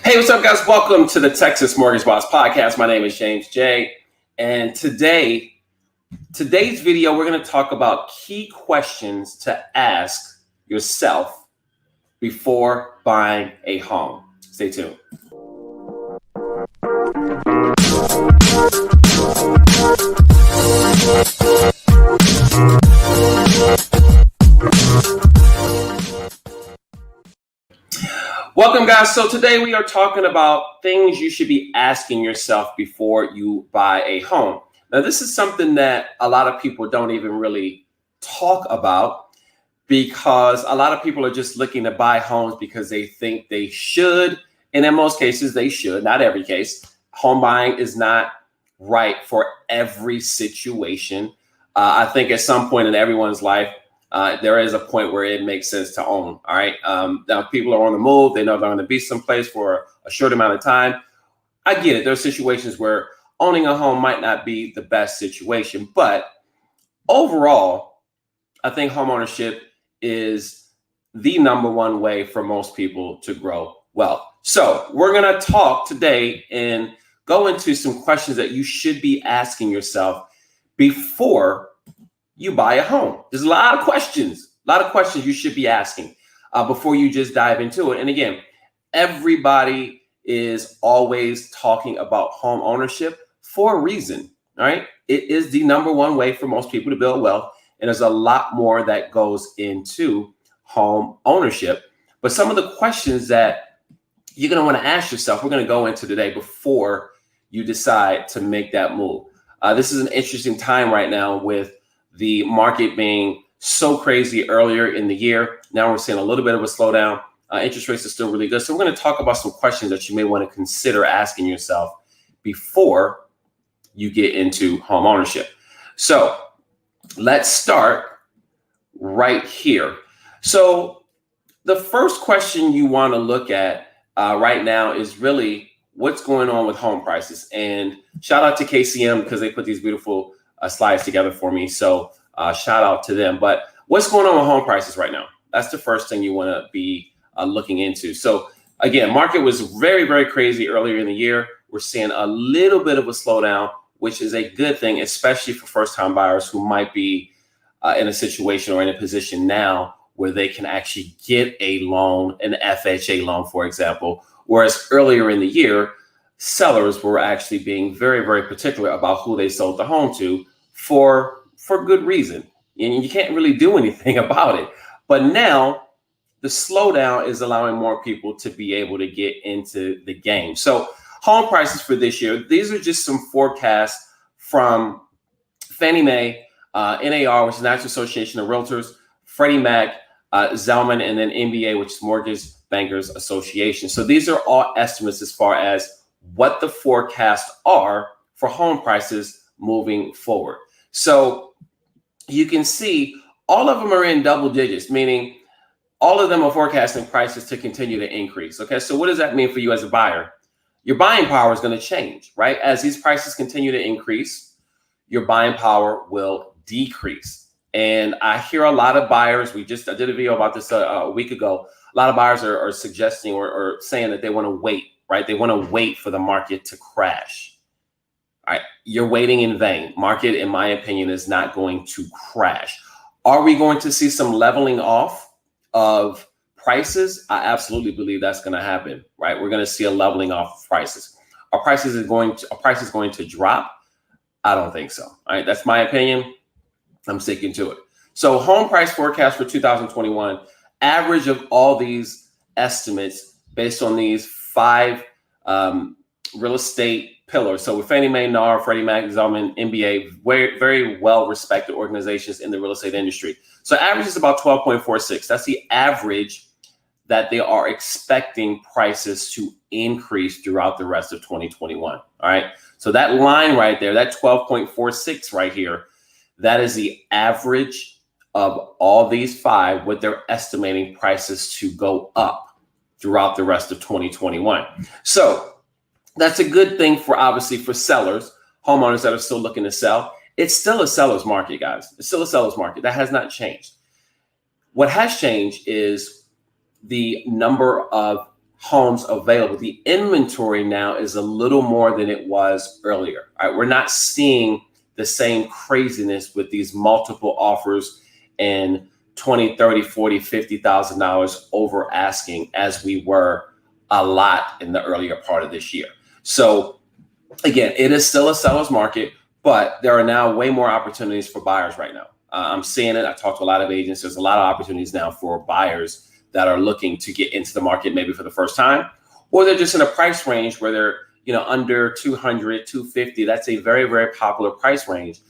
Hey, what's up, guys? Welcome to the Texas Mortgage Boss Podcast. My name is James J. And today's video, we're going to talk about key questions to ask yourself before buying a home. Stay tuned. Welcome, guys. So today we are talking about things you should be asking yourself before you buy a home. Now, this is something that a lot of people don't even really talk about because a lot of people are just looking to buy homes because they think they should. And in most cases, they should. Not every case. Home buying is not right for every situation. I think at some point in everyone's life, there is a point where it makes sense to own. All right. Now people are on the move. They know they're going to be someplace for a short amount of time. I get it. There are situations where owning a home might not be the best situation, but overall, I think homeownership is the number one way for most people to grow wealth. So we're going to talk today and go into some questions that you should be asking yourself before you buy a home. There's a lot of questions you should be asking before you just dive into it. And again, everybody is always talking about home ownership for a reason, all right? It is the number one way for most people to build wealth. And there's a lot more that goes into home ownership. But some of the questions that you're going to want to ask yourself, we're going to go into today before you decide to make that move. This is an interesting time right now with the market being so crazy earlier in the year. Now we're seeing a little bit of a slowdown. Interest rates are still really good. So we're going to talk about some questions that you may want to consider asking yourself before you get into home ownership. So let's start right here. So the first question you want to look at right now is really what's going on with home prices. And shout out to KCM because they put these beautiful slides together for me. So shout out to them. But what's going on with home prices right now? That's the first thing you want to be looking into. So again, market was very, very crazy earlier in the year. We're seeing a little bit of a slowdown, which is a good thing, especially for first-time buyers who might be in a situation or in a position now where they can actually get a loan, an FHA loan, for example. Whereas earlier in the year, sellers were actually being very, very particular about who they sold the home to for good reason. And you can't really do anything about it. But now the slowdown is allowing more people to be able to get into the game. So home prices for this year, these are just some forecasts from Fannie Mae, NAR, which is National Association of Realtors, Freddie Mac, Zelman, and then NBA, which is Mortgage Bankers Association. So these are all estimates as far as what the forecasts are for home prices moving forward. So you can see all of them are in double digits, meaning all of them are forecasting prices to continue to increase. Okay, so what does that mean for you as a buyer? Your buying power is going to change, right? As these prices continue to increase, your buying power will decrease. And I hear a lot of buyers, I did a video about this a week ago. A lot of buyers are suggesting or saying that they want to wait, right? They want to wait for the market to crash. All right, you're waiting in vain. Market, in my opinion, is not going to crash. Are we going to see some leveling off of prices? I absolutely believe that's going to happen, right? We're going to see a leveling off of prices. Are prices going to drop? I don't think so. All right, that's my opinion. I'm sticking to it. So home price forecast for 2021, average of all these estimates based on these 5 real estate pillars. So with Fannie Mae, NAR, Freddie Mac, Zelman, NBA, very, very well-respected organizations in the real estate industry. So average is about 12.46. That's the average that they are expecting prices to increase throughout the rest of 2021. All right. So that line right there, that 12.46 right here, that is the average of all these 5, what they're estimating prices to go up throughout the rest of 2021. So that's a good thing for, obviously, for sellers, homeowners that are still looking to sell. It's still a seller's market, guys. It's still a seller's market. That has not changed. What has changed is the number of homes available. The inventory now is a little more than it was earlier. All right, we're not seeing the same craziness with these multiple offers and 20, 30, 40, $50,000 over asking as we were a lot in the earlier part of this year. So again, it is still a seller's market, but there are now way more opportunities for buyers right now. I'm seeing it. I talked to a lot of agents. There's a lot of opportunities now for buyers that are looking to get into the market maybe for the first time, or they're just in a price range where they're under 200, 250. That's a very, very popular price range.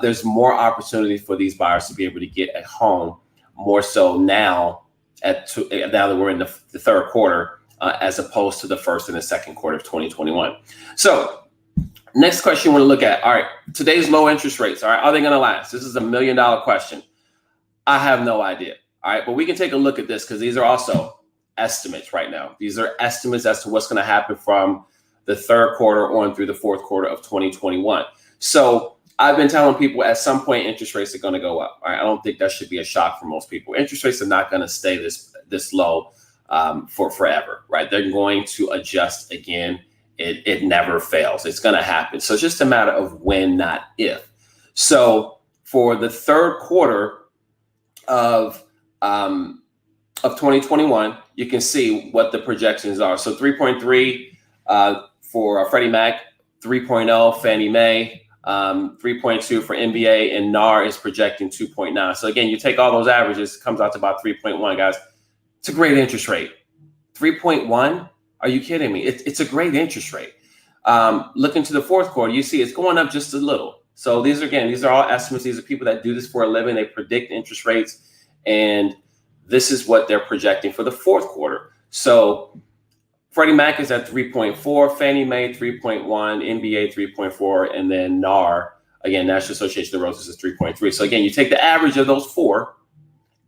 There's more opportunity for these buyers to be able to get a home, more so now now that we're in the third quarter, as opposed to the first and the second quarter of 2021. So next question we're going to look at. All right, today's low interest rates. All right, are they going to last? This is $1 million question. I have no idea. All right, but we can take a look at this because these are also estimates right now. These are estimates as to what's going to happen from the third quarter on through the fourth quarter of 2021. So I've been telling people at some point interest rates are going to go up. All right, I don't think that should be a shock for most people. Interest rates are not going to stay this low for forever, right? They're going to adjust again. It never fails. It's going to happen. So it's just a matter of when, not if. So for the third quarter of 2021, you can see what the projections are. So 3.3 for Freddie Mac, 3.0 Fannie Mae, 3.2 for NBA, and NAR is projecting 2.9. So again, you take all those averages, it comes out to about 3.1, guys. It's a great interest rate. 3.1? Are you kidding me? It's a great interest rate. Look into the fourth quarter, you see it's going up just a little. So these are all estimates. These are people that do this for a living. They predict interest rates, and this is what they're projecting for the fourth quarter. So Freddie Mac is at 3.4, Fannie Mae 3.1, NBA 3.4, and then NAR, again, National Association of Realtors, is 3.3. So again, you take the average of those four,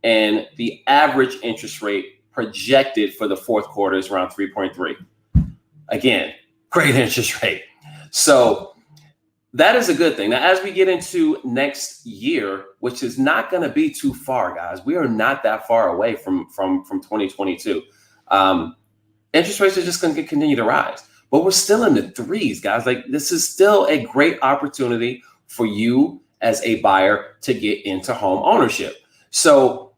and the average interest rate projected for the fourth quarter is around 3.3. Again, great interest rate. So that is a good thing. Now, as we get into next year, which is not going to be too far, guys, we are not that far away from 2022. Interest rates are just going to continue to rise, but we're still in the threes, guys. Like, this is still a great opportunity for you as a buyer to get into home ownership. So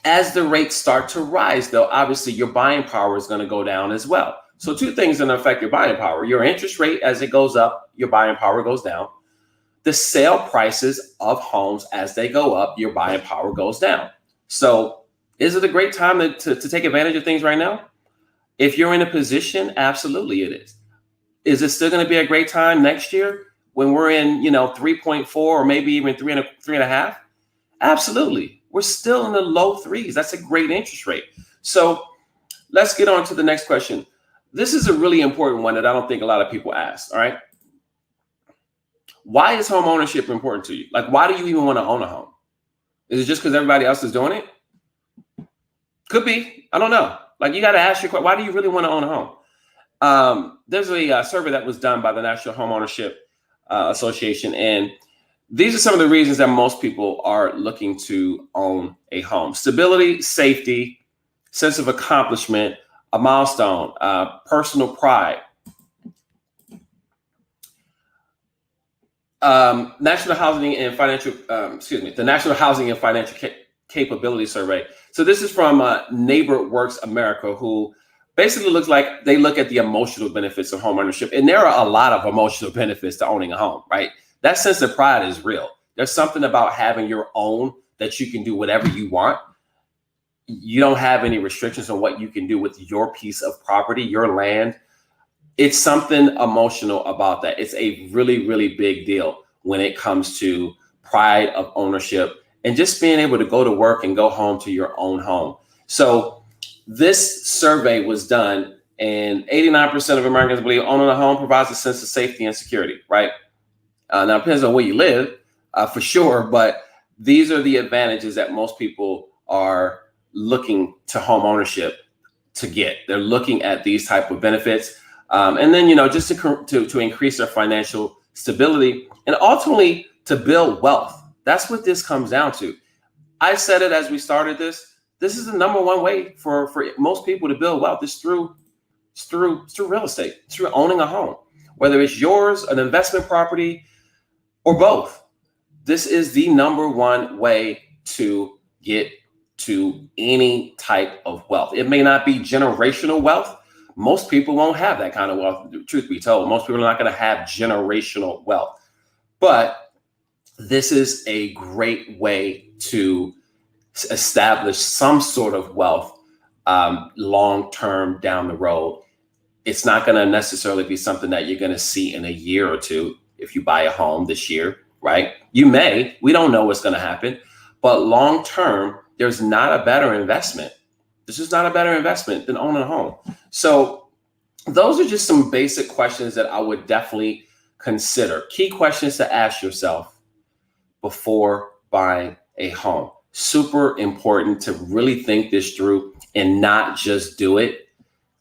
as the rates start to rise, though, obviously your buying power is going to go down as well. So two things that affect your buying power: your interest rate, as it goes up, your buying power goes down. The sale prices of homes, as they go up, your buying power goes down. So is it a great time to take advantage of things right now? If you're in a position, absolutely it is. Is it still going to be a great time next year when we're in, 3.4 or maybe even 3.5? Absolutely. We're still in the low threes. That's a great interest rate. So let's get on to the next question. This is a really important one that I don't think a lot of people ask. All right. Why is home ownership important to you? Like, why do you even want to own a home? Is it just because everybody else is doing it? Could be. I don't know. Like, you got to ask your question, why do you really want to own a home? There's a survey that was done by the National Homeownership Association, and these are some of the reasons that most people are looking to own a home: stability, safety, sense of accomplishment, a milestone, personal pride. The National Housing and Financial Capability Survey. So this is from Neighbor Works America, who basically looks like they look at the emotional benefits of home ownership. And there are a lot of emotional benefits to owning a home, right? That sense of pride is real. There's something about having your own, that you can do whatever you want. You don't have any restrictions on what you can do with your piece of property, your land. It's something emotional about that. It's a really, really big deal when it comes to pride of ownership and just being able to go to work and go home to your own home. So this survey was done, and 89% of Americans believe owning a home provides a sense of safety and security, right? Now, it depends on where you live, for sure, but these are the advantages that most people are looking to home ownership to get. They're looking at these type of benefits, and then, just to increase their financial stability and ultimately to build wealth. That's what this comes down to. I said it as we started this. this is the number one way for most people to build wealth is through real estate, through owning a home, whether it's yours, an investment property, or both. This is the number one way to get to any type of wealth. It may not be generational wealth. Most people won't have that kind of wealth. Truth be told, most people are not going to have generational wealth. But this is a great way to establish some sort of wealth long-term down the road. It's not going to necessarily be something that you're going to see in a year or two if you buy a home this year, right? We don't know what's going to happen, but long-term, there's not a better investment. This is not a better investment than owning a home. So those are just some basic questions that I would definitely consider. Key questions to ask yourself before buying a home. Super important to really think this through and not just do it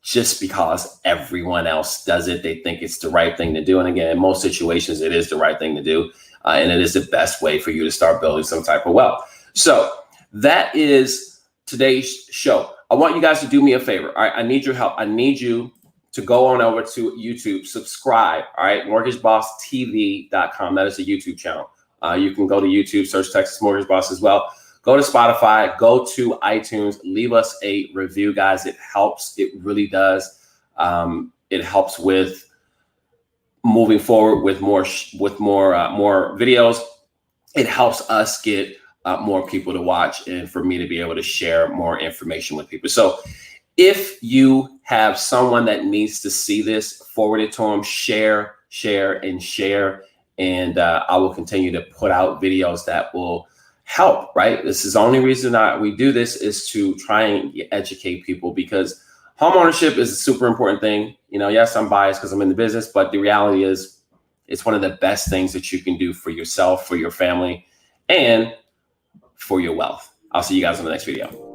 just because everyone else does it. They think it's the right thing to do. And again, in most situations, it is the right thing to do. And it is the best way for you to start building some type of wealth. So that is today's show. I want you guys to do me a favor. All right. I need your help. I need you to go on over to YouTube, subscribe. All right. MortgageBossTV.com. That is the YouTube channel. You can go to YouTube, search Texas Mortgage Boss as well. Go to Spotify, go to iTunes, leave us a review, guys. It helps. It really does. It helps with moving forward with more videos. It helps us get more people to watch and for me to be able to share more information with people. So if you have someone that needs to see this, forward it to them, share. And I will continue to put out videos that will help, right? This is the only reason that we do this is to try and educate people, because homeownership is a super important thing. Yes, I'm biased because I'm in the business, but the reality is it's one of the best things that you can do for yourself, for your family, and for your wealth. I'll see you guys in the next video.